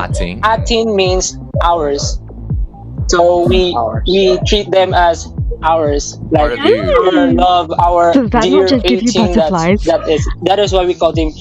Ating. Atin means ours. So we treat them as ours, like our love, our Does that dear not just give you 18. butterflies? That is why we call them.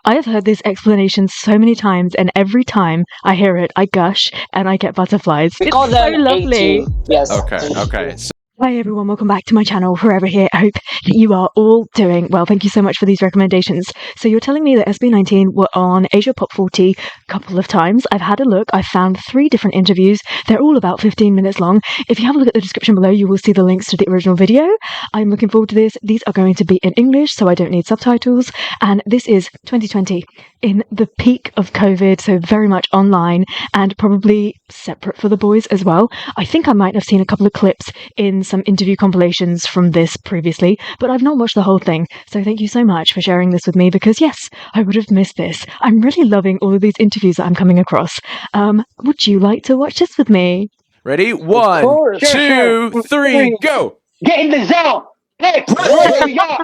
I have heard this explanation so many times, and every time I hear it, I gush and I get butterflies. We It's call so them lovely. 18. Yes. Okay. Hi everyone, welcome back to my channel, whoever here. I hope that you are all doing well. Thank you so much for these recommendations. So you're telling me that SB19 were on Asia Pop 40 a couple of times. I've had a look. I've found 3 different interviews. They're all about 15 minutes long. If you have a look at the description below, you will see the links to the original video. I'm looking forward to this. These are going to be in English, so I don't need subtitles. And this is 2020 in the peak of COVID, so very much online and probably separate for the boys as well. I think I might have seen a couple of clips in some interview compilations from this previously, but I've not watched the whole thing. So thank you so much for sharing this with me, because yes, I would have missed this. I'm really loving all of these interviews that I'm coming across. Would you like to watch this with me? Ready? 1, 2, 3, go! Get in the zone! Hey, here we go!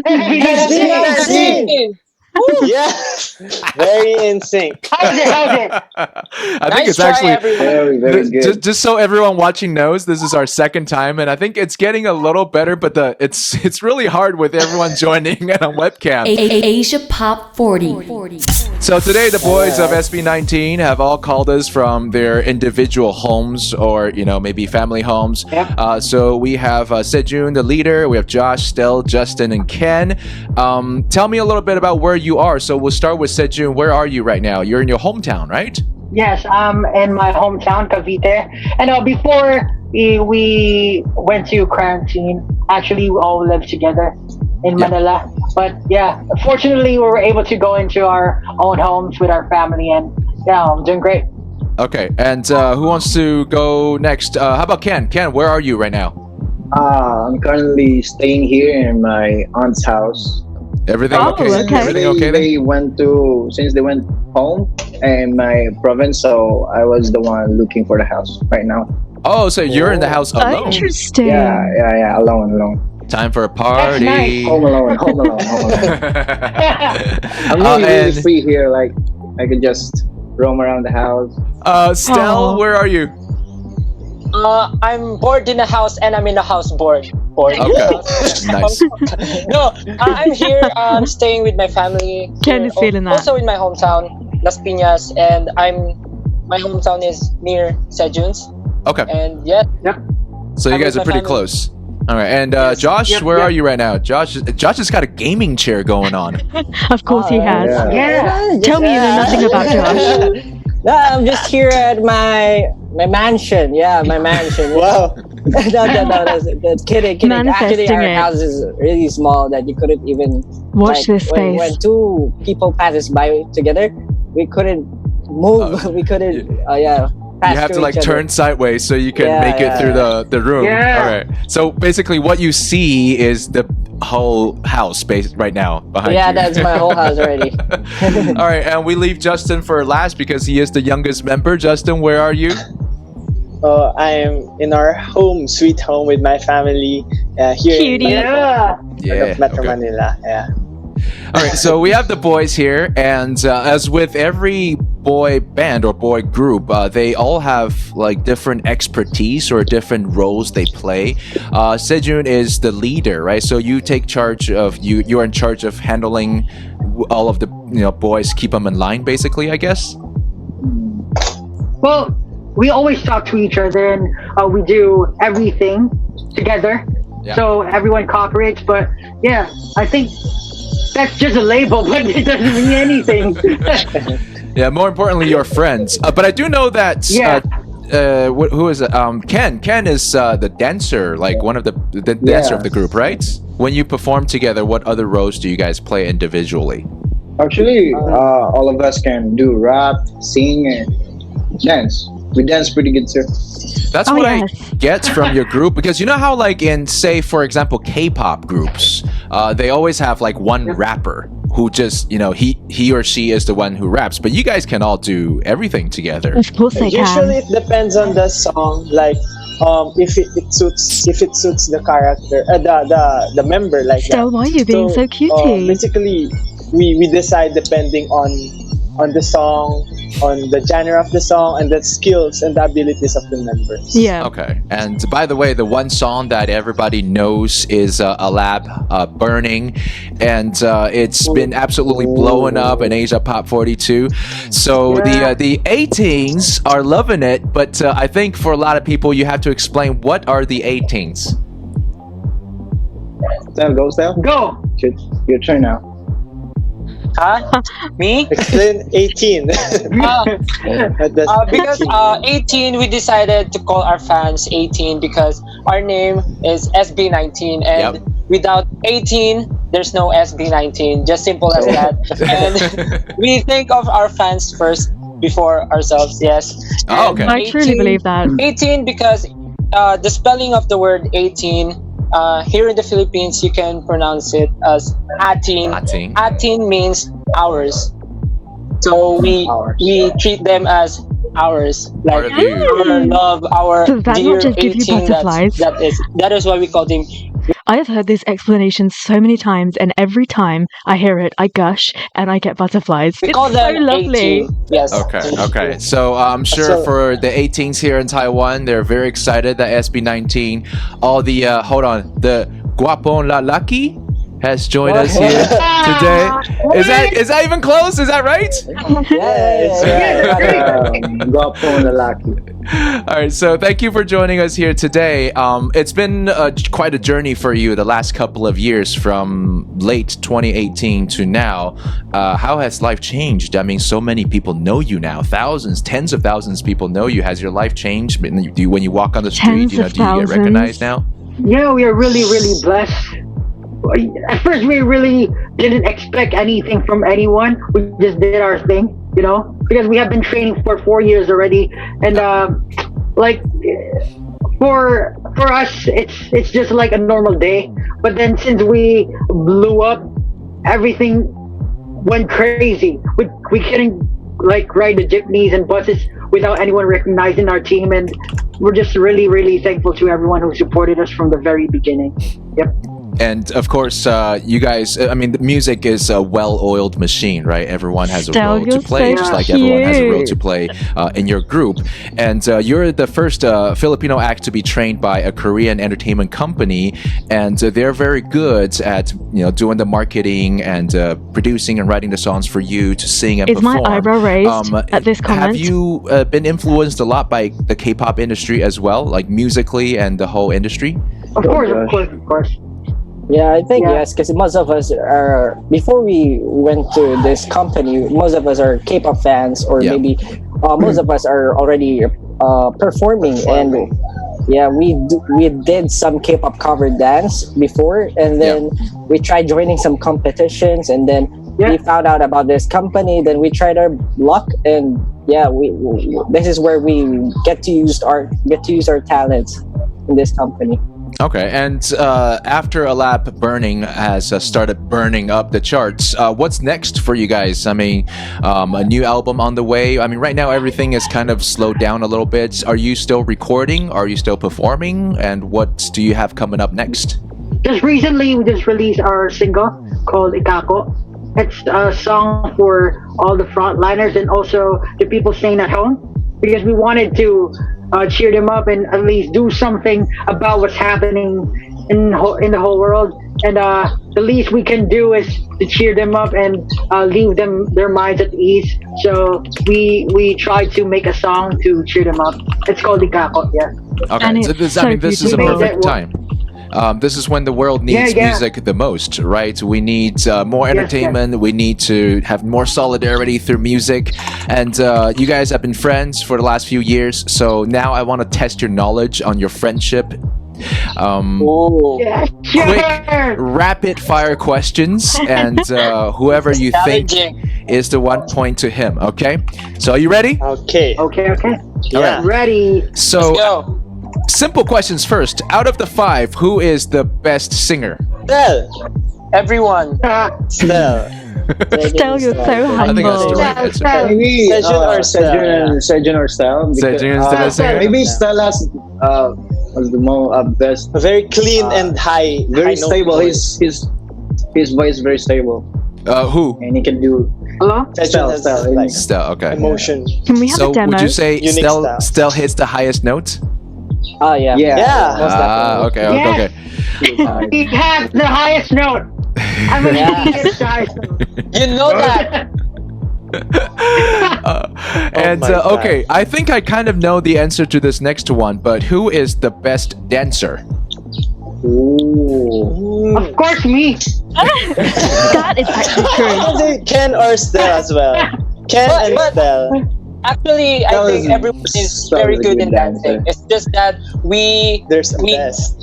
SB19. Yeah, very in sync. How's it? I think Nice it's try, actually everyone. Very good. just so everyone watching knows, this is our second time, and I think it's getting a little better. But it's really hard with everyone joining and on webcam. Asia Pop 40. So today, the boys of SB19 have all called us from their individual homes, or maybe family homes. Yep. So we have Sejun, the leader. We have Josh, Stel, Justin, and Ken. Tell me a little bit about where you are. So we'll start with Sejun. Where are you right now? You're in your hometown, right? Yes, I'm in my hometown, Cavite. And before we went to quarantine, actually we all lived together in Manila. But yeah, fortunately we were able to go into our own homes with our family, and yeah, I'm doing great. Okay, and who wants to go next? How about Ken? Ken, where are you right now? I'm currently staying here in my aunt's house. Everything okay? okay. Everything okay? Since they went home in my province, so I was the one looking for the house right now. Oh, so you're in the house alone? Interesting. Yeah, alone. Time for a party. nice. Home alone. I'm really free here. Like I could just roam around the house. Stel, where are you? I'm bored in the house, and I'm in the house bored. Okay, nice. No, I'm here. I'm staying with my family. Ken here, is feeling that. Also in my hometown, Las Piñas, and my hometown is near Sejun's. Okay, And yeah, so you I'm guys with are pretty my family. close. All right, and Josh, where are you right now? Josh has got a gaming chair going on. Of course he has. Yeah. Tell me you know nothing about Josh. No, I'm just here at my mansion. Yeah, my mansion. Wow. That's kidding. Actually, Manifesting our it. house is really small that you couldn't even Watch this space. When 2 people passes by together, we couldn't move. We couldn't. Pass You have to through like each other. turn sideways so you can make it through the room. Yeah. All right. So basically, what you see is the whole house space right now behind you. Yeah, that's my whole house already. All right, and we leave Justin for last because he is the youngest member. Justin, where are you? I am in our home, sweet home, with my family here Cutie. in Metro okay. Manila. Yeah. All right, so we have the boys here, and as with every boy band or boy group, they all have like different expertise or different roles they play. Sejun is the leader, right? So you take charge of you're in charge of handling all of the boys, keep them in line, basically, I guess. Well, we always talk to each other, and we do everything together. Yeah. So everyone cooperates. But yeah, I think that's just a label, but it doesn't mean anything. Yeah, more importantly, you're friends. But I do know that. Who is it? Ken. Ken is the dancer, like one of the dancer of the group, right? When you perform together, what other roles do you guys play individually? Actually, all of us can do rap, sing, and dance. We dance pretty good too. That's what I get from your group, because you know how like in, say, for example, K-pop groups, they always have like one rapper who just, he or she is the one who raps, but you guys can all do everything together. Of course they Usually can. it depends on the song. Like if it suits the character, the member, like Still, that. why are you being so cutie? Basically, we decide depending on the song on the genre of the song and the skills and the abilities of the members. Yeah. Okay. And by the way, the one song that everybody knows is a lab burning, and it's been absolutely blowing up in Asia Pop 42. So the 18s are loving it, but I think for a lot of people, you have to explain what are the 18s. Steph, go, Steph. Go. Your turn now. Huh? Me? Explain 18. Because 18, we decided to call our fans 18 because our name is SB19, and without 18, there's no SB19. Just simple as that. And we think of our fans first before ourselves. Yes. Oh, okay. I truly believe that. 18 because the spelling of the word 18. Here in the Philippines, you can pronounce it as atin. Atin. Atin means ours. So we treat them as ours, like our love, our Does that dear not just give you 18. butterflies? That is why we call them. I have heard this explanation so many times, and every time I hear it, I gush and I get butterflies. We It's call so them lovely. 18. Yes. Okay. So I'm sure for the 18s here in Taiwan, they're very excited that SB19, all the the Guapon Lalaki has joined us here today. Is that even close? Is that right? Guapo na laki. All right, so thank you for joining us here today. It's been quite a journey for you the last couple of years, from late 2018 to now. How has life changed? I mean, so many people know you now. Thousands, tens of thousands of people know you. Has your life changed? When you walk on the street, do you get recognized now? Yeah, we are really, really blessed. At first, we really didn't expect anything from anyone. We just did our thing, because we have been training for 4 years already, and for us, it's just like a normal day. But then since we blew up, everything went crazy. We couldn't ride the jeepneys and buses without anyone recognizing our team, and we're just really, really thankful to everyone who supported us from the very beginning. Yep. And of course, you guys, I mean, the music is a well-oiled machine, right? Everyone has a role to play, just like everyone has a role to play in your group. And you're the first Filipino act to be trained by a Korean entertainment company, and they're very good at doing the marketing and producing and writing the songs for you to sing and perform. Is my eyebrow raised at this comment? Have you been influenced a lot by the K-pop industry as well, like musically and the whole industry? Of course. Yeah, I think yes, because most of us are, before we went to this company, most of us are K-pop fans, or maybe most of us are already performing, and we did some K-pop cover dance before, and then we tried joining some competitions, and then we found out about this company, then we tried our luck, and we this is where we get to use our talents in this company. Okay, and after A Lap Burning has started burning up the charts, what's next for you guys? I mean, a new album on the way. I mean, right now everything is kind of slowed down a little bit. Are you still recording? Are you still performing? And what do you have coming up next? Just recently, we just released our single called Ikako. It's a song for all the frontliners and also the people staying at home, because we wanted to cheer them up and at least do something about what's happening in the whole world. And the least we can do is to cheer them up and leave their minds at ease. So we tried to make a song to cheer them up. It's called Ikako. Yeah. Okay, so this is a perfect time. This is when the world needs music the most, right? We need more entertainment. We need to have more solidarity through music. And you guys have been friends for the last few years. So now I want to test your knowledge on your friendship. Quick, rapid fire questions. And whoever you think is the one, point to him. Okay? So are you ready? Okay. Okay. Yeah. Ready. So, Let's go. Simple questions first. Out of the 5, who is the best singer? Everyone. Stell, you're so I think that's the humble. right answer. Maybe Sejun or Stell. Sejun is the best singer? Maybe Stell was the best. Very clean and high. Very high stable. Voice. His voice is very stable. Who? And he can do Hello? Sejun has like Stell, okay. emotion. Can we have So a demo? would you say Unique style. Stell hits the highest note? Oh yeah. Yeah. Most definitely. Okay, Yes. okay. He has the highest note. I mean, he has the highest note. You know that. And my God. okay, I think I kind of know the answer to this next one, but who is the best dancer? Ooh. Of course, me. That is actually true. Either Ken or Stell as well. Ken and But- Stell. Actually, I That think was- everyone is that very was a good good in dancing. dancer. It's just that There's the we- best.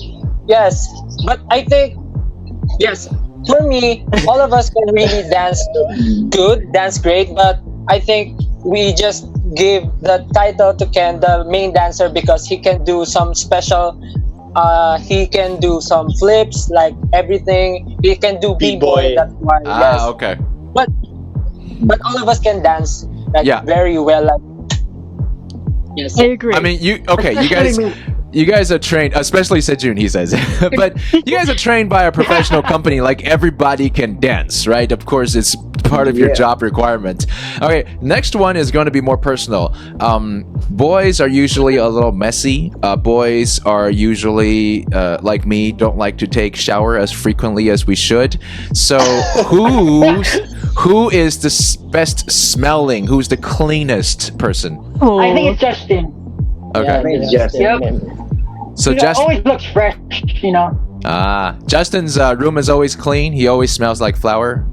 yes, but I think yes, for me, all of us can really dance good, dance great, but I think we just give the title to Ken, the main dancer, because he can do some special. He can do some flips, like everything. He can do b-boy. B-boy. That's why. Yes. Okay. But all of us can dance like Yeah. very well. Like, yes. I agree. I mean, you guys. Especially me. You guys are trained, especially Sejun, he says. But you guys are trained by a professional company. Like everybody can dance, right? Of course, it's part of your Yeah. job requirement. Okay, next one is going to be more personal. Boys are usually a little messy. Boys are usually, like me, don't like to take shower as frequently as we should. So who is the best smelling? Who's the cleanest person? Oh, I think it's Justin. Okay, I think it's Justin. Yep. so He just always looks fresh, you know. Justin's room is always clean. He always smells like flower.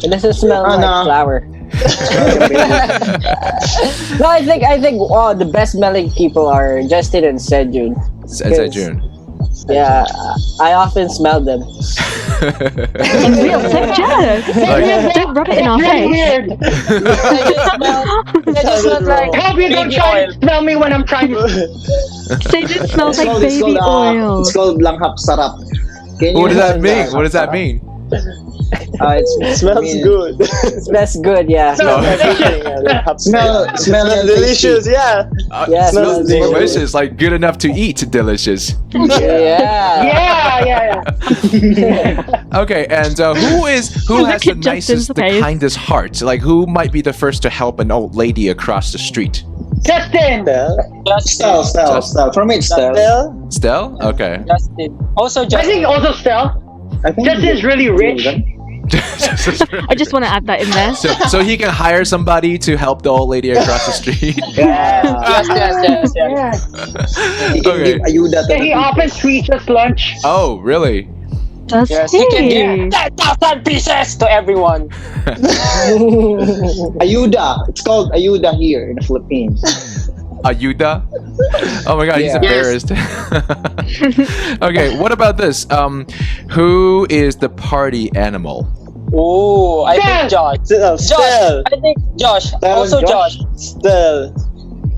It doesn't smell like no. flower. No, I think the best smelling people are Justin and Sejun. Sejun. Yeah, I often smell them. and we are so jealous. Don't rub it in our It's really face. weird. It just smells like I hope you don't baby try oil. to smell me when I'm trying to. Sejun smells like It's baby called, oil. It's called langhap sarap. Can What you does that imagine mean? What does that mean? It Smells good. Smells good, yeah. Smell delicious, yeah. Yeah, Smells smells good. delicious, like good enough to eat. Delicious. Yeah. Yeah. Okay, and who has Look the at Justin's nicest, the face. kindest heart? Like who might be the first to help an old lady across the street? Justin. Stell. For me, it's Stell. Stell? Stell? Okay. Justin. Also I Justin. think also Stell. I think Justin's really rich. I just want to add that in there. so he can hire somebody to help the old lady across the street. Yes. Yeah. He can Okay. give ayuda to Yeah, he the often treats us lunch. Oh, really? Does Yes, he? he can give 10,000 pieces to everyone. ayuda. It's called ayuda here in the Philippines. Ayuda? Oh my god, he's Yeah. embarrassed. Okay, what about this? Who is the party animal? Oh, I think Josh. Stell. Josh. I think Josh. Also Josh. Stell.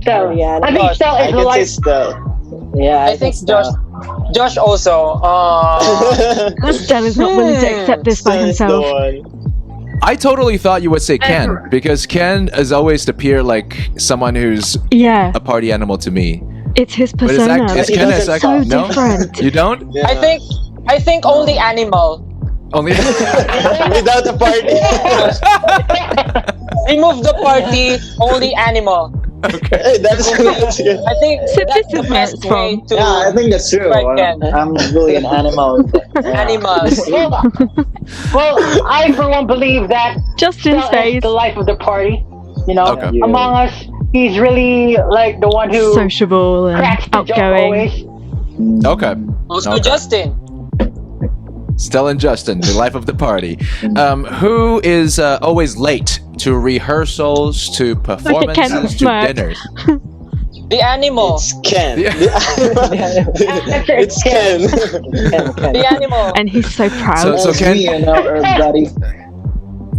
Stell. Yeah, I think Josh. Stell I is can say like. Stell. Yeah, I think Josh. Josh also. Stell is not willing to accept this by Stell is the himself. one. I totally thought you would say Ken, because Ken is always appear like someone who's Yeah, a party animal to me. it's his But is persona. that is He Ken doesn't a so no? different. You don't? Yeah. I think only animal. Only Without the party. Remove the party. Only animal. Hey, that's good. I think So that's this the is where best it's way from. to Yeah, I think that's true. Right, Ken. I'm really an animal. animals. Well, I for one believe that Justin's Stell is face. the life of the party. You know, Okay. Yeah. among us, he's really like the one who Sociable and cracks the joke outgoing. always. Okay. Also Okay. Justin. Stella and Justin, the life of the party. Who is always late to rehearsals, to performances, to smirk. dinners? The animal. It's Ken. Yeah. It's Ken. The animal. And he's so proud. So Ken- me and our buddy.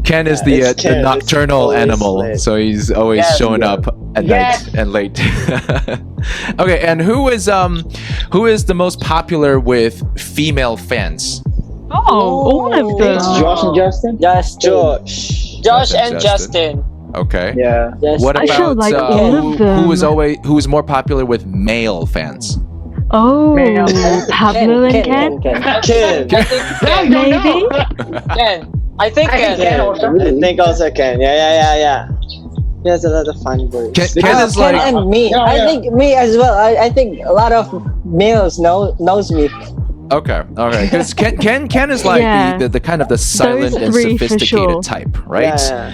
Ken is It's the Ken. It's nocturnal always animal, late. so he's always Yes. showing up at Yes. night and late. Okay, and who is the most popular with female fans? Oh, all of them. It's Josh and Justin. Just Josh. Josh Justin. and Justin. Okay. Yeah. What I about feel like all of them. who is more popular with male fans? Oh, Man. Pablo and Ken? Ken. I think No, Ken. no, Maybe? no. Ken. I think I think Ken. Ken also. I think also Ken. Yeah. He has a lot of fun words. Ken is like, Ken and me. Yeah, I yeah. think me as well. I think a lot of males knows me. okay, because Ken is like Yeah. the kind of the silent and three for sophisticated sure. type, right? Yeah.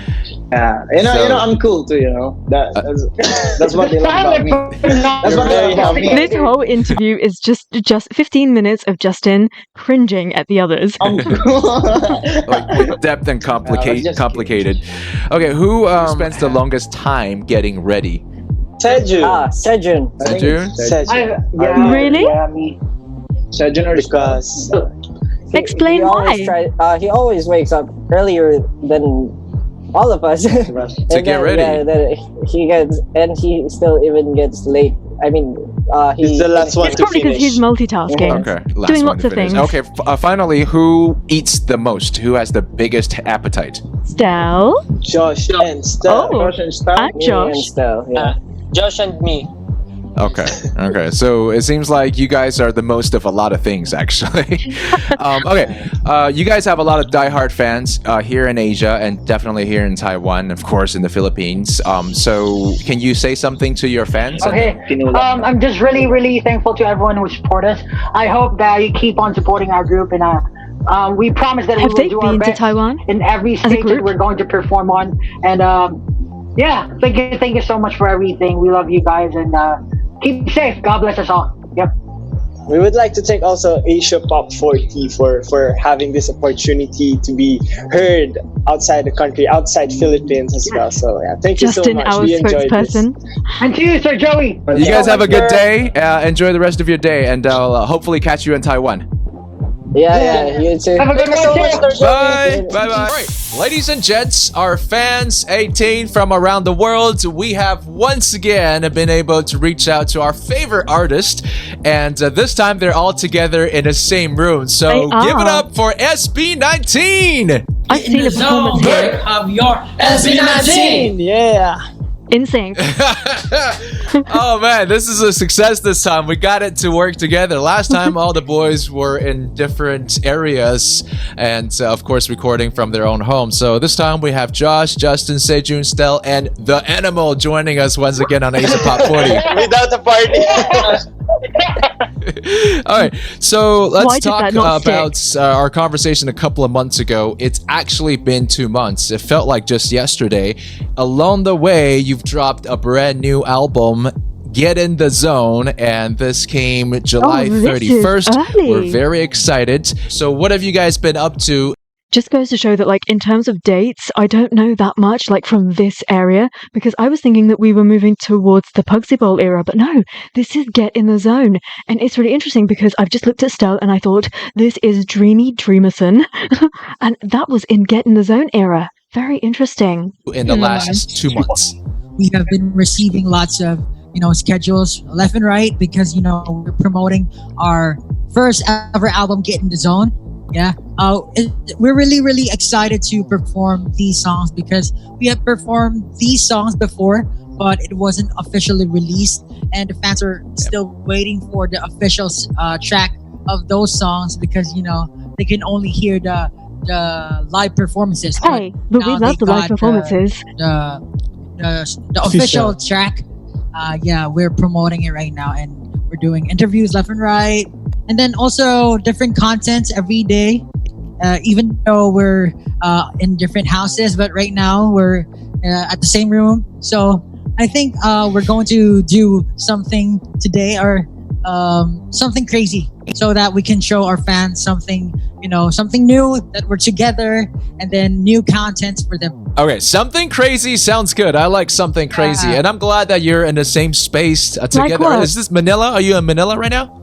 Yeah, I'm cool too. That's what they love about me. That's what they love about me. This whole interview is just 15 minutes of Justin cringing at the others. I'm cool. Like with depth and just complicated. Okay, who spends the longest time getting ready? Seju. Sejun. I think Sejun? it's Seju. Really? Yeah, me. Sejun or Because Explain he always why. he always wakes up earlier than all of us To get ready. Yeah, then he still even gets late. I mean, he's the last one It's to probably because finish. he's multitasking. Okay, last Doing one lots to of finish. things. Okay, finally, who eats the most? Who has the biggest appetite? Stel Josh and Steph. Oh. Josh and stuff. and me Josh. and Stel, yeah. Josh and me. Okay. So it seems like you guys are the most of a lot of things, actually. You guys have a lot of diehard fans here in Asia and definitely here in Taiwan, of course, in the Philippines. So can you say something to your fans? Okay. I'm just really, really thankful to everyone who support us. I hope that you keep on supporting our group, and we promise that Have we they will do our been to best Taiwan in every a stage that group? we're going to perform on. And yeah, thank you so much for everything. We love you guys, and keep safe. God bless us all. Yep. We would like to thank also Asia Pop 40 for having this opportunity to be heard outside the country, outside Philippines as well. So yeah, thank you so Justin, much. our We enjoyed this. spokesperson. And to you, Sir Joey. You guys have a good day. Enjoy the rest of your day, and I'll hopefully catch you in Taiwan. Yeah, you too. Have a good one. too. Bye. Bye. All right, ladies and gents, our fans 18 from around the world, we have once again been able to reach out to our favorite artist, and this time they're all together in the same room. So They give it are. up for SB19. I've seen a performance here. Of your SB19. Yeah. In sync. Oh man, this is a success this time. We got it to work together. Last time all the boys were in different areas and of course recording from their own home. So this time we have Josh, Justin, Sejun, Stel, and The Animal joining us once again on Asia Pop 40. Without a party. All right, so Why let's did talk that not about our conversation a couple of months ago. It's actually been 2 months. It felt like just yesterday. Along the way, you've dropped a brand new album, Get in the Zone, and this came July Oh, this is 31st. early. We're very excited. So what have you guys been up to? Just goes to show that, like, in terms of dates, I don't know that much, like, from this area, because I was thinking that we were moving towards the Pugsy Bowl era, but no, this is Get in the Zone. And it's really interesting because I've just looked at Stell and I thought, this is Dreamy Dreamerson. And that was in Get in the Zone era. Very interesting. In the last 2 months. We have been receiving lots of, schedules left and right because, we're promoting our first ever album, Get in the Zone. Yeah. We're really, really excited to perform these songs because we have performed these songs before, but it wasn't officially released, and the fans are still waiting for the official track of those songs because they can only hear the live performances. Hey, but we now love they the live got performances. the official track. We're promoting it right now, and we're doing interviews left and right, and then also different contents every day. Even though we're in different houses, but right now we're at the same room. So I think we're going to do something today, or something crazy, so that we can show our fans something, something new, that we're together, and then new contents for them. Okay, something crazy sounds good. I like something crazy, and I'm glad that you're in the same space together. what? Is this Manila? Are you in Manila right now?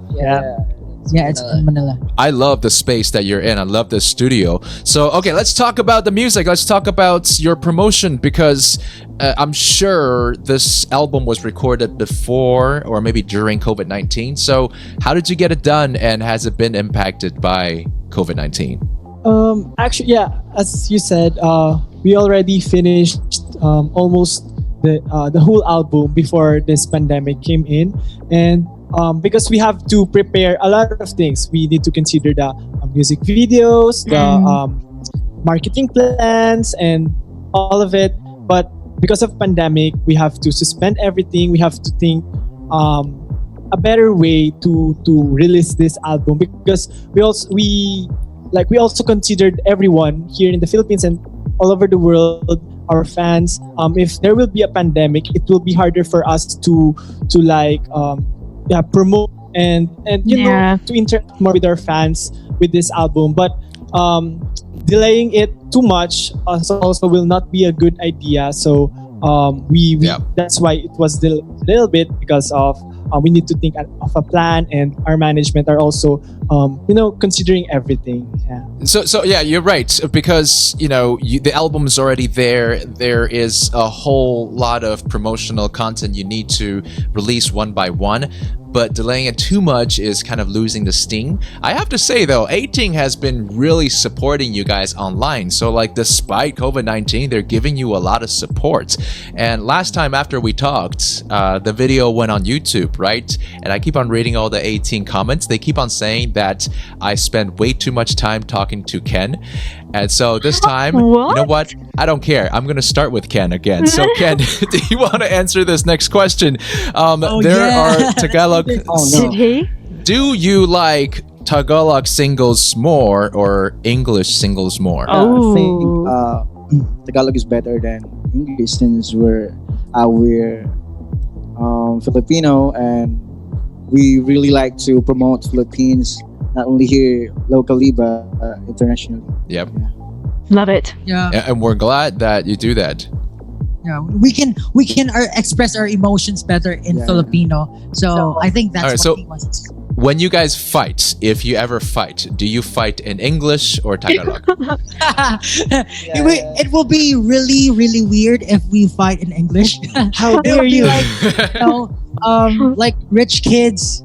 Yeah, it's in Manila. I love the space that you're in. I love the studio. So, okay, let's talk about the music. Let's talk about your promotion because I'm sure this album was recorded before or maybe during COVID-19. So, how did you get it done, and has it been impacted by COVID-19? Actually, yeah, as you said, we already finished almost the whole album before this pandemic came in, and because we have to prepare a lot of things, we need to consider the music videos, marketing plans and all of it. But because of pandemic, we have to suspend everything. We have to think a better way to release this album, because we also considered everyone here in the Philippines and all over the world, our fans. If there will be a pandemic, it will be harder for us to promote and to interact more with our fans with this album. But delaying it too much also will not be a good idea. So that's why it was a little bit, because of we need to think of a plan, and our management are also considering everything. So yeah, you're right, because the album's already there. There is a whole lot of promotional content you need to release one by one, but delaying it too much is kind of losing the sting. I have to say though, 18 has been really supporting you guys online. So like, despite COVID-19, they're giving you a lot of support. And last time after we talked, the video went on YouTube, right? And I keep on reading all the 18 comments. They keep on saying that I spend way too much time talking to Ken. And so this time, you know what? I don't care. I'm going to start with Ken again. So Ken, do you want to answer this next question? There are Tagalog. Did he? Do you like Tagalog singles more or English singles more? I think Tagalog is better than English, since we're Filipino, and we really like to promote Philippines, not only here locally but internationally. Yep. Love it. Yeah. And we're glad that you do that. Yeah, we can express our emotions better in Filipino. So I think that's All right, what he wants. When you guys fight, if you ever fight, do you fight in English or Tagalog? It will be really, really weird if we fight in English. How dare you? Like rich kids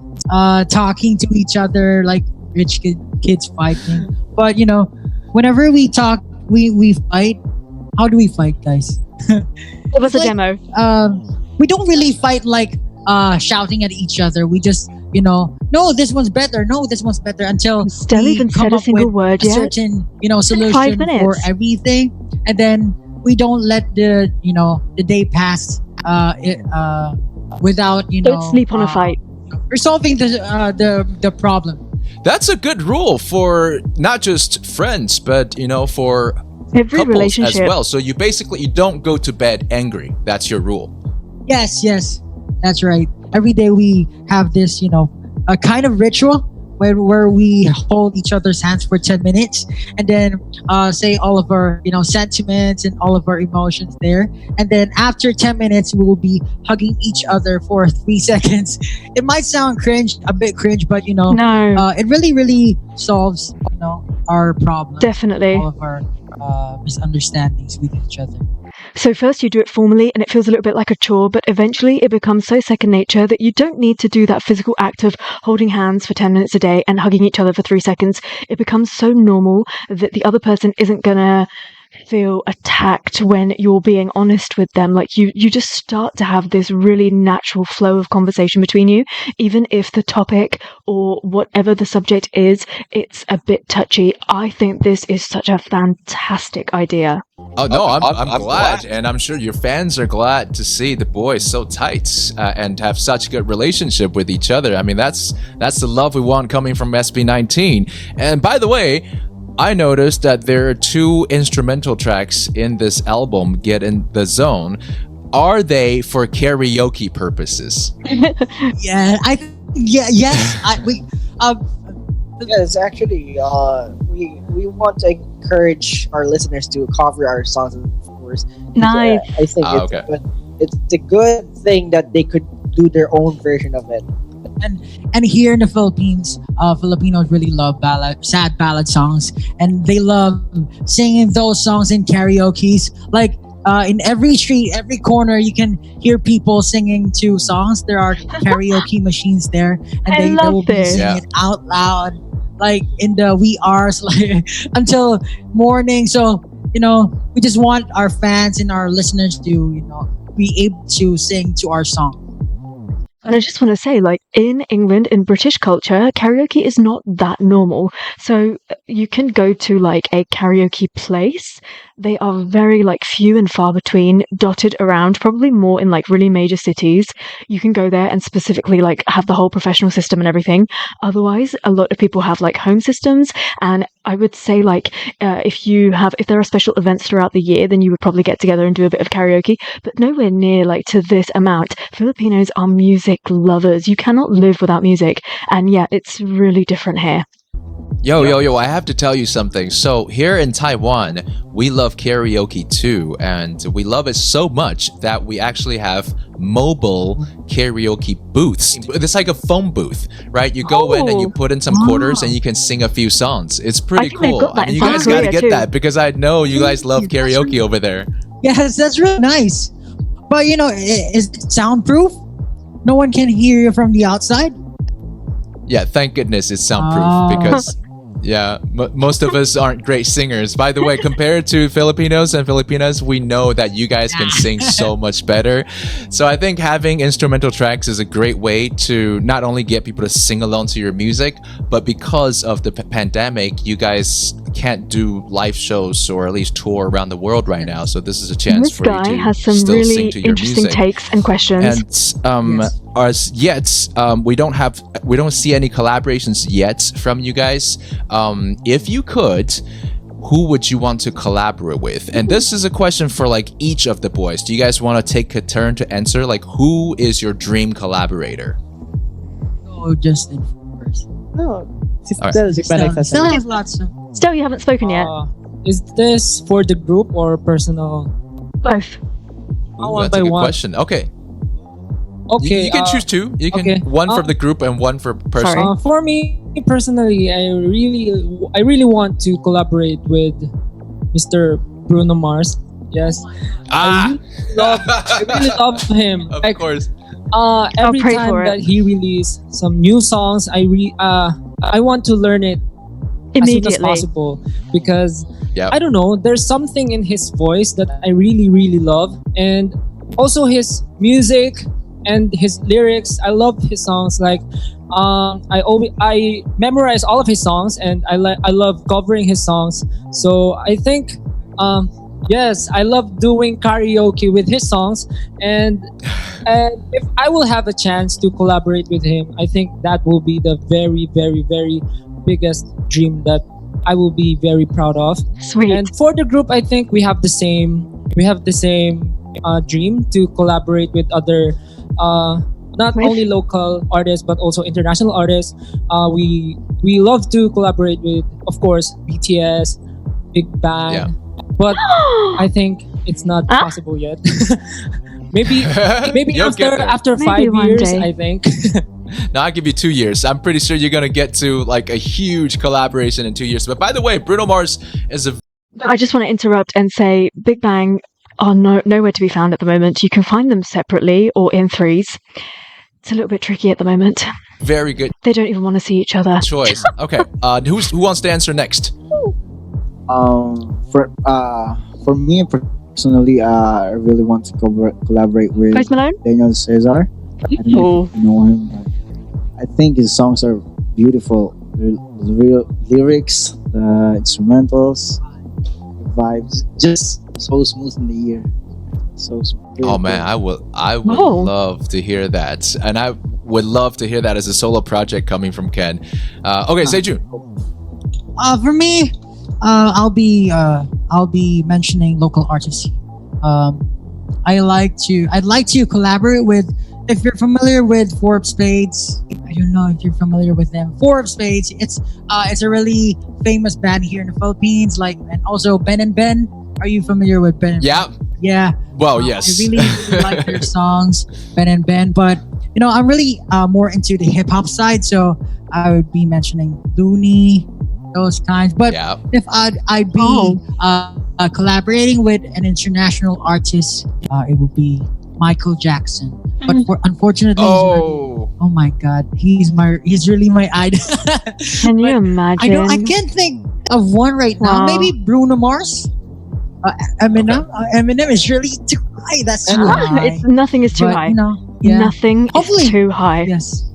talking to each other, like rich kids fighting. But whenever we talk, we fight. How do we fight, guys? Give us a demo. We don't really fight like shouting at each other. We just no, this one's better. No, this one's better, until Still we even come said a up single with word a yet? certain solution 5 minutes. for everything, and then we don't let the day pass without Don't sleep on a fight. resolving the problem. That's a good rule for not just friends, but for Every couples relationship. as well. So you don't go to bed angry. That's your rule. Yes, that's right. Every day we have this, a kind of ritual where we hold each other's hands for 10 minutes and then say all of our, sentiments and all of our emotions there. And then after 10 minutes, we will be hugging each other for 3 seconds. It might sound a bit cringe, but No. it really, really solves, our problems. Definitely. All of our misunderstandings with each other. So first you do it formally and it feels a little bit like a chore, but eventually it becomes so second nature that you don't need to do that physical act of holding hands for 10 minutes a day and hugging each other for 3 seconds. It becomes so normal that the other person isn't gonna feel attacked when you're being honest with them. Like you just start to have this really natural flow of conversation between you, even if the topic or whatever the subject is, it's a bit touchy. I think this is such a fantastic idea. Oh no, I'm glad, and I'm sure your fans are glad to see the boys so tight and have such a good relationship with each other. I mean, that's the love we want coming from SB19. And by the way, I noticed that there are 2 instrumental tracks in this album, Get in the Zone. Are they for karaoke purposes? Yes. Yes, actually, we want to encourage our listeners to cover our songs, of course. Nice. I think it's a good thing that they could do their own version of it. And here in the Philippines, Filipinos really love sad ballad songs, and they love singing those songs in karaoke's. Like in every street, every corner, you can hear people singing 2 songs. There are karaoke machines there, and they will be singing it out loud, like in the wee hours, like until morning. So we just want our fans and our listeners to be able to sing to our song. And I just want to say, like, in England, in British culture, karaoke is not that normal. So you can go to, like, a karaoke place. They are very, like, few and far between, dotted around, probably more in, like, really major cities. You can go there and specifically, like, have the whole professional system and everything. Otherwise, a lot of people have, like, home systems. And I would say, like, if there are special events throughout the year, then you would probably get together and do a bit of karaoke, but nowhere near, like, to this amount. Filipinos are music lovers. You cannot live without music, and yeah, it's really different here. Yo, I have to tell you something. So here in Taiwan, we love karaoke too, and we love it so much that we actually have mobile karaoke booths. It's like a phone booth, right? You go in and you put in some quarters and you can sing a few songs. It's pretty cool. I mean, you guys got to get that because I know you guys love karaoke over there. Yes, that's really nice. But you know, is it soundproof? No one can hear you from the outside? Yeah, thank goodness it's soundproof because yeah, most of us aren't great singers. By the way, compared to Filipinos and Filipinas, we know that you guys can sing so much better. So I think having instrumental tracks is a great way to not only get people to sing along to your music, but because of the pandemic, you guys can't do live shows or at least tour around the world right now. So this is a chance for you to This guy has some still really sing to your interesting music. takes and questions. And as yet, we don't see any collaborations yet from you guys. If you could, who would you want to collaborate with? And this is a question for like each of the boys. Do you guys want to take a turn to answer? Like, who is your dream collaborator? Oh, Justin first. No. Alright. Still has lots of. Still, you haven't spoken yet. Is this for the group or personal? Both. Ooh, that's a good question. Okay. Okay. You can choose two. You can one for the group and one for personal. For me personally, I really want to collaborate with Mr. Bruno Mars. Yes. I really love him. Of course. Every time that he releases some new songs, I want to learn it as soon as possible because I don't know, there's something in his voice that I really love, and also his music and his lyrics. I love his songs. Like I memorize all of his songs, and I love covering his songs. So I think yes, I love doing karaoke with his songs, and if I will have a chance to collaborate with him, I think that will be the very biggest dream that I will be very proud of. Sweet. And for the group, I think we have the same dream to collaborate with other not only local artists but also international artists. We love to collaborate with, of course, BTS, Big Bang, but I think it's not possible yet. maybe after 5 years, I think. No, I'll give you 2 years. I'm pretty sure you're gonna get to like a huge collaboration in 2 years. But by the way, Bruno Mars is a... I just want to interrupt and say Big Bang are nowhere to be found at the moment. You can find them separately or in threes. It's a little bit tricky at the moment. Very good. They don't even want to see each other. Choice. Okay. Who wants to answer next? For me personally, I really want to collaborate with Post Malone? Daniel Cesar. I don't know if you know him, but I think his songs are beautiful. The real lyrics, the instrumentals, the vibes, just so smooth in the ear. So smooth. Oh man, I would love to hear that, and I would love to hear that as a solo project coming from Ken. Okay, Sejun. For me, I'll be mentioning local artists. I'd like to collaborate with. If you're familiar with Four of Spades, I don't know if you're familiar with them. Four of Spades, it's a really famous band here in the Philippines. Like, and also Ben and Ben. Are you familiar with Ben? Yeah. Yeah. Well, yes. I really like their songs, Ben and Ben. But you know, I'm really more into the hip hop side, so I would be mentioning Looney, those kinds. But if I'd be collaborating with an international artist, it would be Michael Jackson. But unfortunately, oh my God, he's really my idol. Can you imagine? I can't think of one right now. Maybe Bruno Mars, Eminem. Eminem is really too high. That's too high. Nothing is too high. You know, Nothing Hopefully. is too high. Yes.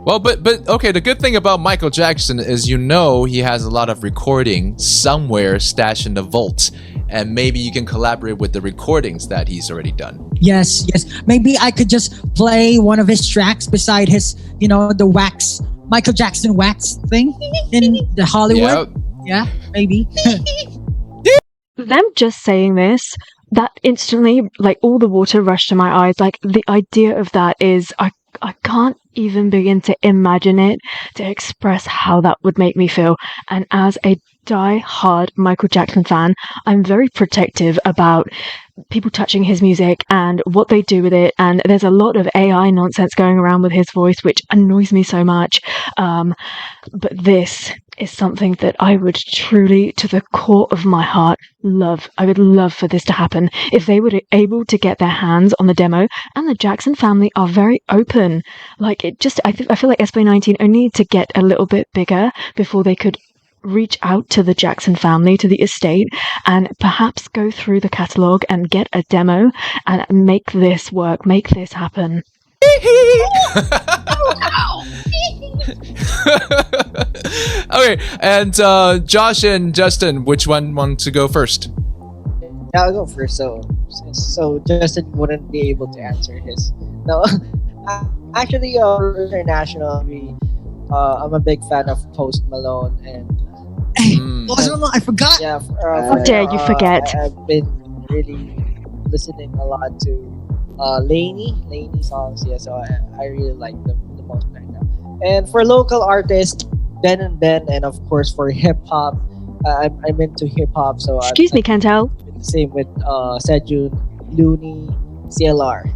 Well, but okay, the good thing about Michael Jackson is he has a lot of recording somewhere stashed in the vault, and maybe you can collaborate with the recordings that he's already done. Yes. Maybe I could just play one of his tracks beside his, the wax, Michael Jackson wax thing in the Hollywood. Yeah, maybe. Them just saying this, that instantly, like, all the water rushed to my eyes. Like, the idea of that is, I can't even begin to imagine it, to express how that would make me feel. And as a die-hard Michael Jackson fan, I'm very protective about people touching his music and what they do with it. And there's a lot of AI nonsense going around with his voice, which annoys me so much. But this is something that I would truly, to the core of my heart, love. I would love for this to happen. If they were able to get their hands on the demo, and the Jackson family are very open. Like, I feel like SB19 only need to get a little bit bigger before they could reach out to the Jackson family, to the estate, and perhaps go through the catalogue and get a demo and make this work, make this happen. Okay, and Josh and Justin, which one wants to go first? Yeah, I'll go first. So Justin wouldn't be able to answer this. No, actually, international. I'm a big fan of Post Malone and. Post Malone, I forgot. Yeah, how dare you forget? I've been really listening a lot to Lainey songs. Yeah, so I really like them the most right now. And for local artists, Ben and Ben, and of course for hip hop, I'm into hip hop. So excuse me, Cantel. The same with Sejun, Looney, CLR.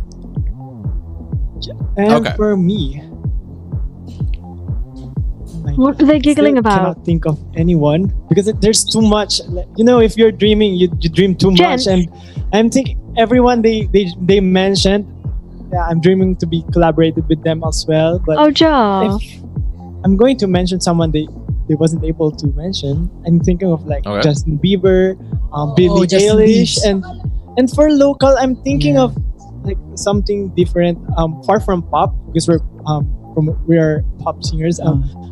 And for me, what are they giggling about? I cannot think of anyone because there's too much. If you're dreaming, you dream too much, and I'm thinking everyone they mentioned. Yeah, I'm dreaming to be collaborated with them as well. But Joe, if I'm going to mention someone they wasn't able to mention, I'm thinking of Justin Bieber, Billie Eilish, and for local, I'm thinking of like something different, far from pop because we are pop singers.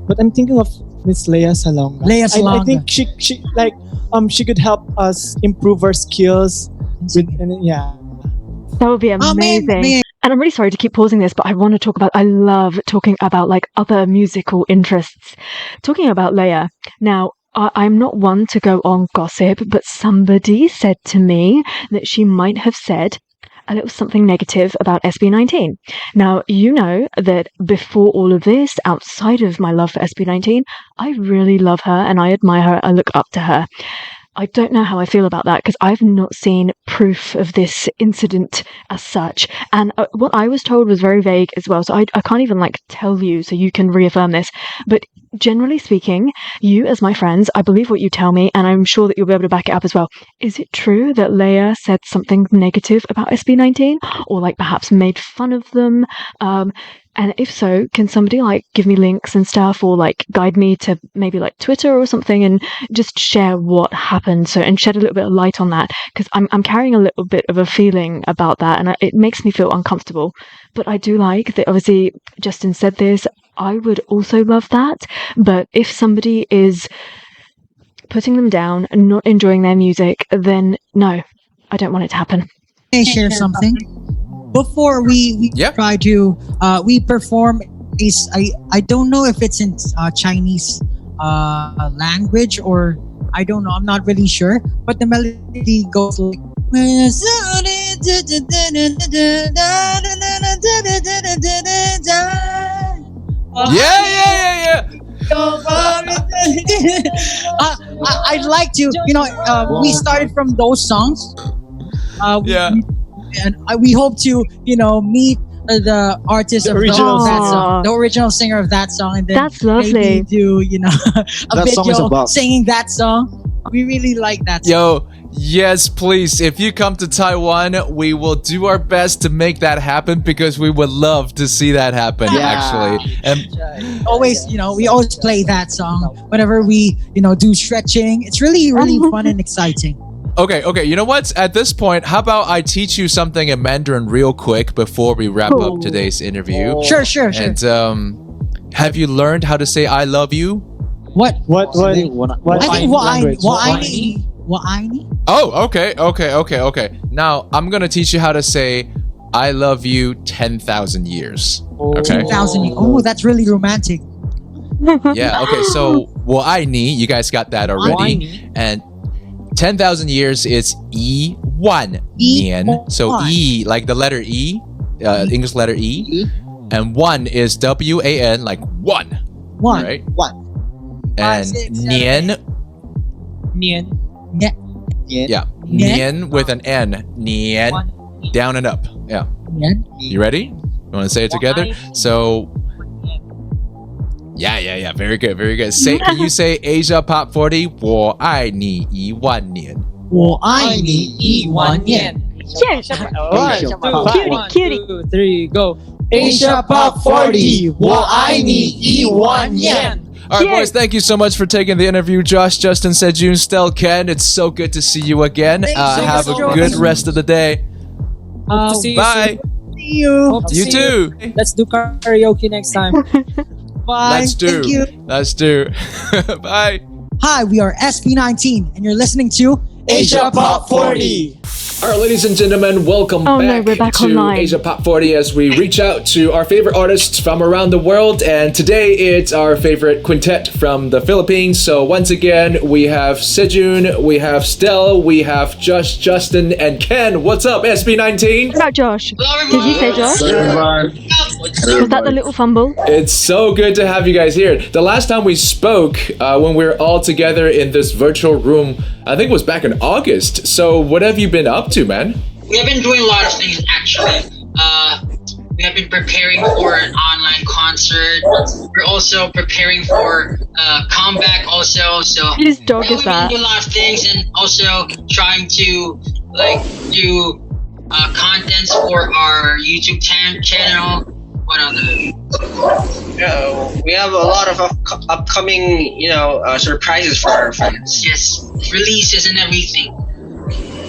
But I'm thinking of Miss Leia Salonga. I think she could help us improve our skills. That would be amazing. And I'm really sorry to keep pausing this, but I love talking about like other musical interests. Talking about Leia. Now, I'm not one to go on gossip, but somebody said to me that she might have said a little something negative about SB19. Now, you know that before all of this, outside of my love for SB19, I really love her and I admire her. I look up to her. I don't know how I feel about that because I've not seen proof of this incident as such. And what I was told was very vague as well. So I can't even tell you so you can reaffirm this. But generally speaking, you as my friends, I believe what you tell me and I'm sure that you'll be able to back it up as well. Is it true that Leia said something negative about SB19 or perhaps made fun of them? And if so, can somebody give me links and stuff or guide me to maybe Twitter or something and just share what happened and shed a little bit of light on that because I'm carrying a little bit of a feeling about that and it makes me feel uncomfortable. But I do like that obviously Justin said this. I would also love that. But if somebody is putting them down and not enjoying their music, then no, I don't want it to happen. Can I share something? Before we try to we perform is I don't know if it's in Chinese language or I don't know, I'm not really sure, but the melody goes like yeah. I'd like to, we started from those songs. And we hope to, meet the artist of that song, the original singer of that song, and then that's lovely. Maybe do a video singing that song. We really like that song. Yo, yes, please. If you come to Taiwan, we will do our best to make that happen because we would love to see that happen. Actually, and always, we always play that song whenever we, do stretching. It's really, really fun and exciting. Okay. You know what? At this point, how about I teach you something in Mandarin real quick before we wrap up today's interview? Sure. And have you learned how to say "I love you"? What? What I think wa'aini. Oh, okay. Now I'm gonna teach you how to say "I love you" 10,000 years. Okay. 10,000 years. Oh, that's really romantic. Yeah. Okay. So 我爱你, you guys got that already. And 10,000 years is 1,000年. So E, like the letter E, English letter E. And 1 is WAN, like one. Right? One. And 年. Yeah. 年 with an N. 年. Down and up. Yeah. You ready? You want to say it together? So. Yeah. Very good. Can you say Asia Pop 40? 我爱你1万年. 我爱你1万年. Yes. Cutie. 1, 2, 3, go. Asia Pop 40. 我爱你1万年. All right, boys, thank you so much for taking the interview. Josh, Justin, Sejun, Stel, Ken, it's so good to see you again. Have a good rest of the day. Hope to see you Bye. soon. See you. Hope to You see too. Let's do karaoke next time. Bye. Let's do. Thank you. Let's do. Bye. Hi, we are SB19, and you're listening to Asia Pop 40. All right, ladies and gentlemen, welcome we're back to online. Asia Pop 40 as we reach out to our favorite artists from around the world. And today it's our favorite quintet from the Philippines. So once again, we have Sejun, we have Stel, we have Josh, Justin, and Ken. What's up, SB19? What about Josh? Did you say Josh? Was that the little fumble? It's so good to have you guys here. The last time we spoke, when we were all together in this virtual room, I think it was back in August. So what have you been up to, man? We have been doing a lot of things, actually. We have been preparing for an online concert. We're also preparing for comeback also. So Whose dog is we've that? been doing a lot of things and also trying to do contents for our YouTube channel. What other? We have a lot of upcoming, surprises for our fans. Yes, releases and everything.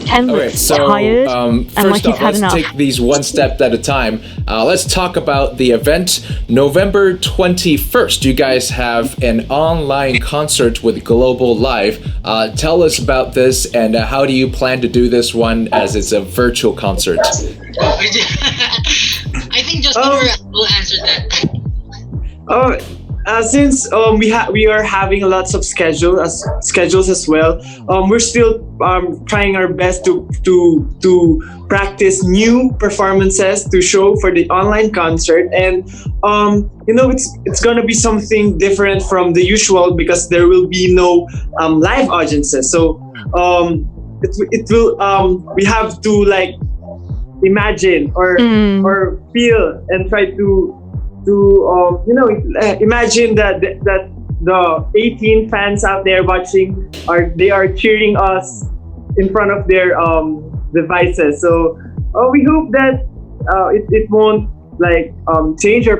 Ken looks tired and first like he's off, had let's enough. take these one step at a time. Let's talk about the event. November 21st, you guys have an online concert with Global Live. Tell us about this and how do you plan to do this one as it's a virtual concert? I think Justin will answer that. Since we are having lots of schedules as well, we're still trying our best to practice new performances to show for the online concert, and it's gonna be something different from the usual because there will be no live audiences. So it will we have to imagine or feel and try to imagine that the 18 fans out there watching are cheering us in front of their devices. So we hope that it won't change our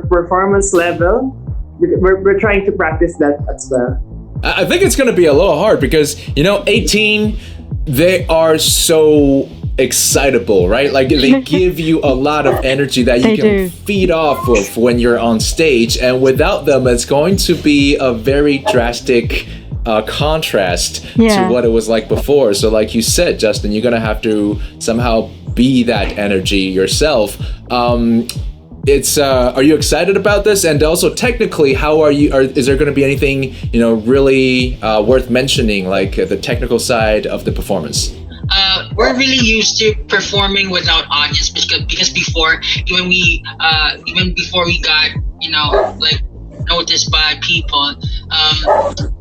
performance level. We're trying to practice that as well. I think it's going to be a little hard because 18, they are so excitable, right? Like they give you a lot of energy that you can feed off of when you're on stage, and without them it's going to be a very drastic contrast to what it was like before. So like you said, Justin, you're gonna have to somehow be that energy yourself. Are you excited about this? And also technically, how are you? Is there going to be anything really worth mentioning, like the technical side of the performance? We're really used to performing without audience because before, even before we got noticed by people,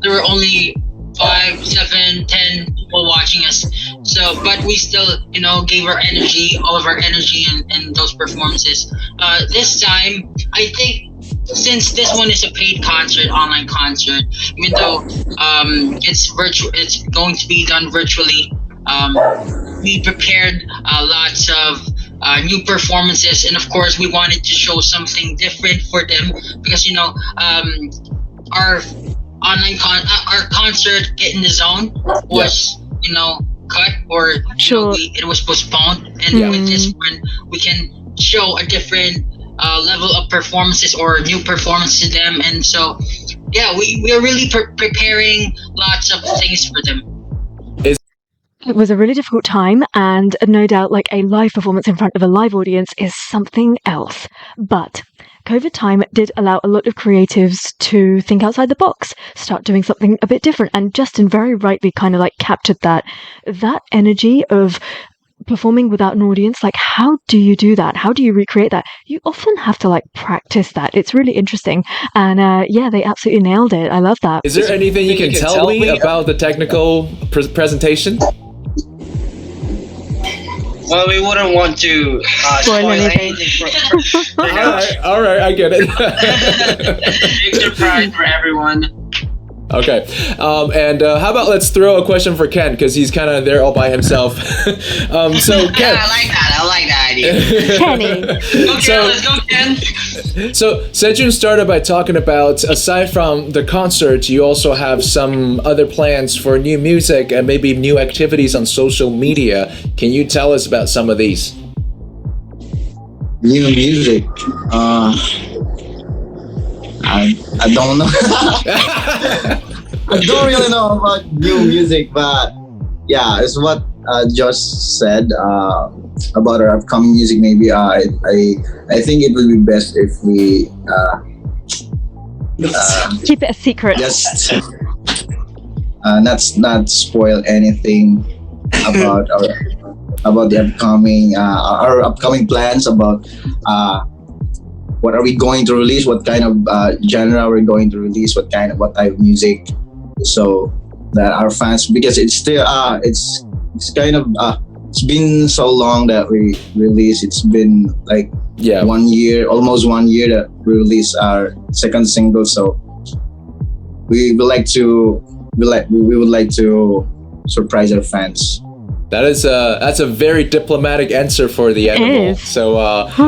there were only 5, 7, 10 people watching us. So, but we still, gave our energy, all of our energy in those performances. This time, I think since this one is a paid concert, online concert, even though it's going to be done virtually. We prepared lots of new performances, and of course we wanted to show something different for them because our online our concert Get in the Zone was cut or Sure. it was postponed, and with this one we can show a different level of performances or new performance to them, and so we are really preparing lots of things for them. It was a really difficult time, and no doubt like a live performance in front of a live audience is something else. But COVID time did allow a lot of creatives to think outside the box, start doing something a bit different, and Justin very rightly kind of like captured that energy of performing without an audience. Like, how do you do that? How do you recreate that? You often have to like practice that. It's really interesting, and they absolutely nailed it. I love that. Is there anything you can tell me about the technical presentation? Well, we wouldn't want to spoil anything for all right, I get it. Big surprise for everyone. Okay, and how about let's throw a question for Ken, because he's kind of there all by himself. So Ken, I like that idea. Kenny. Okay, let's go, Ken. So Sejun started by talking about, aside from the concert, you also have some other plans for new music and maybe new activities on social media. Can you tell us about some of these? New music. I don't know. I don't really know about new music, but yeah, it's what Josh said about our upcoming music. Maybe I think it would be best if we keep it a secret. Just not spoil anything about the upcoming our upcoming plans, about what are we going to release, what kind of genre we're going to release, what type of music, so that our fans, because it's still it's kind of it's been so long that we released. It's been like 1 year, almost 1 year that we released our second single, so we would like to surprise our fans. That's a very diplomatic answer for the animal. So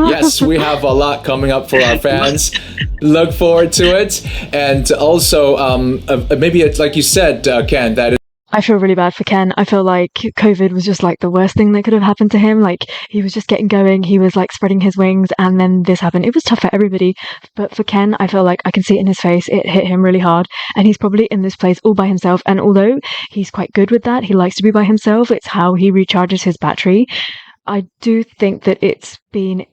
yes, we have a lot coming up for our fans. Look forward to it, and also maybe it's like you said, Ken, that. I feel really bad for Ken. I feel like COVID was just like the worst thing that could have happened to him. Like, he was just getting going. He was like spreading his wings, and then this happened. It was tough for everybody. But for Ken, I feel like I can see it in his face. It hit him really hard. And he's probably in this place all by himself. And although he's quite good with that, he likes to be by himself. It's how he recharges his battery. I do think that it's been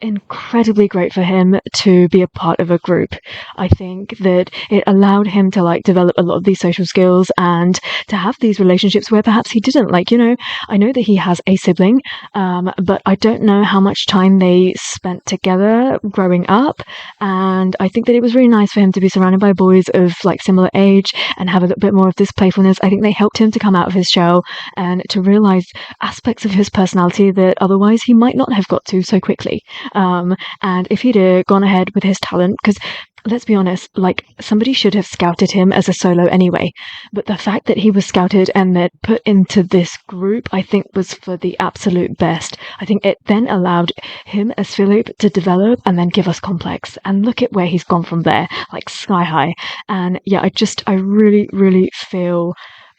incredibly great for him to be a part of a group. I think that it allowed him to like develop a lot of these social skills and to have these relationships where perhaps he didn't. Like, I know that he has a sibling, but I don't know how much time they spent together growing up, and I think that it was really nice for him to be surrounded by boys of like similar age and have a little bit more of this playfulness. I think they helped him to come out of his shell and to realize aspects of his personality that otherwise he might not have got to so quickly. And if he'd gone ahead with his talent, because let's be honest, like, somebody should have scouted him as a solo anyway. But the fact that he was scouted and then put into this group, I think was for the absolute best. I think it then allowed him as Philip to develop and then give us Complex. And look at where he's gone from there, like sky high. And yeah, I really, really feel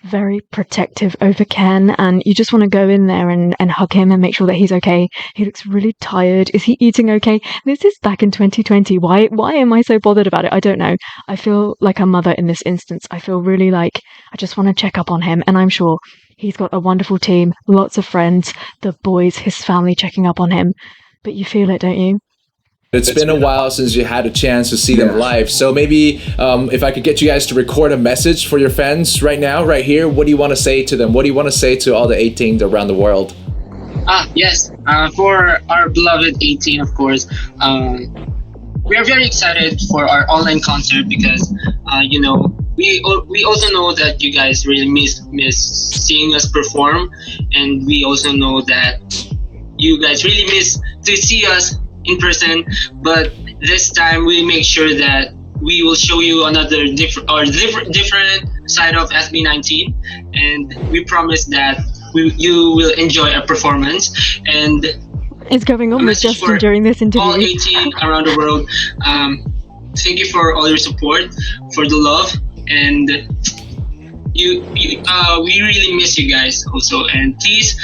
very protective over Ken, and you just want to go in there and hug him and make sure that he's okay. He looks really tired. Is he eating okay? This is back in 2020. Why am I so bothered about it? I don't know. I feel like a mother in this instance. I feel really like I just want to check up on him, and I'm sure he's got a wonderful team, lots of friends, the boys, his family checking up on him. But you feel it, don't you? It's been a while since you had a chance to see them live. So maybe if I could get you guys to record a message for your fans right now, right here, what do you want to say to them? What do you want to say to all the 18s around the world? Yes. For our beloved 18, of course, we are very excited for our online concert because, we also know that you guys really miss seeing us perform, and we also know that you guys really miss to see us in person, but this time we make sure that we will show you another different side of SB19, and we promise that you will enjoy our performance. And it's going on with Justin during this interview. All 18 around the world, thank you for all your support, for the love, and we really miss you guys also, and please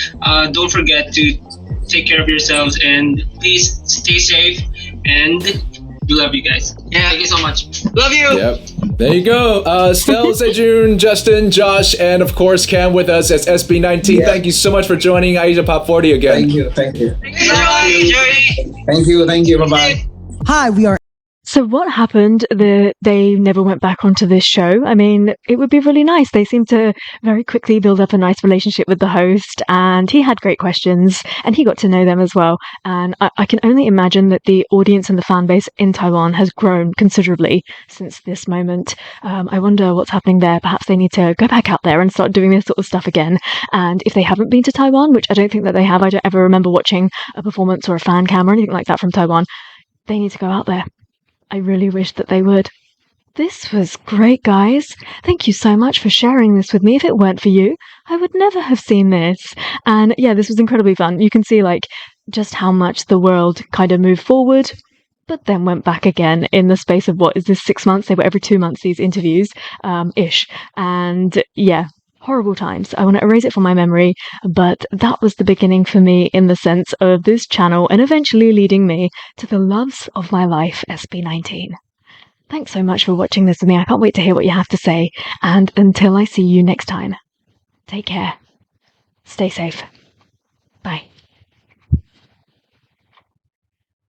don't forget to take care of yourselves, and please stay safe, and we love you guys. Yeah, thank you so much. Love you. Yep. There you go. Stel, Sejun, Justin, Josh, and of course Cam with us as SB19. Thank you so much for joining Asia Pop 40 again. Thank you. Thank you. Thank you. Bye-bye. Hi, we are. So what happened? They never went back onto this show. I mean, it would be really nice. They seemed to very quickly build up a nice relationship with the host, and he had great questions, and he got to know them as well. And I can only imagine that the audience and the fan base in Taiwan has grown considerably since this moment. I wonder what's happening there. Perhaps they need to go back out there and start doing this sort of stuff again. And if they haven't been to Taiwan, which I don't think that they have, I don't ever remember watching a performance or a fan cam or anything like that from Taiwan, they need to go out there. I really wish that they would. This was great, guys. Thank you so much for sharing this with me. If it weren't for you, I would never have seen this. And yeah, this was incredibly fun. You can see just how much the world kind of moved forward, but then went back again in the space of, what is this, 6 months? They were every 2 months, these interviews, ish. And yeah, horrible times. I want to erase it from my memory, but that was the beginning for me in the sense of this channel, and eventually leading me to the loves of my life, SB19. Thanks so much for watching this with me. I can't wait to hear what you have to say, and until I see you next time, take care. Stay safe.